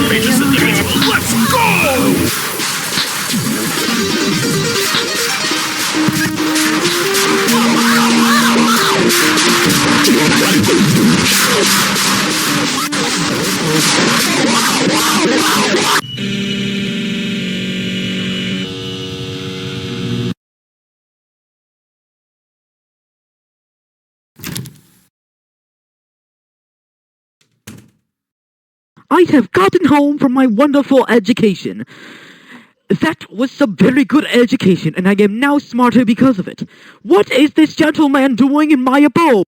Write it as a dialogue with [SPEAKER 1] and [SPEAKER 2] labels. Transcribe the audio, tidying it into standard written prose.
[SPEAKER 1] Ladies and gentlemen, let's go!
[SPEAKER 2] I have gotten home from my wonderful education. That was some very good education, and I am now smarter because of it. What is this gentleman doing in my abode?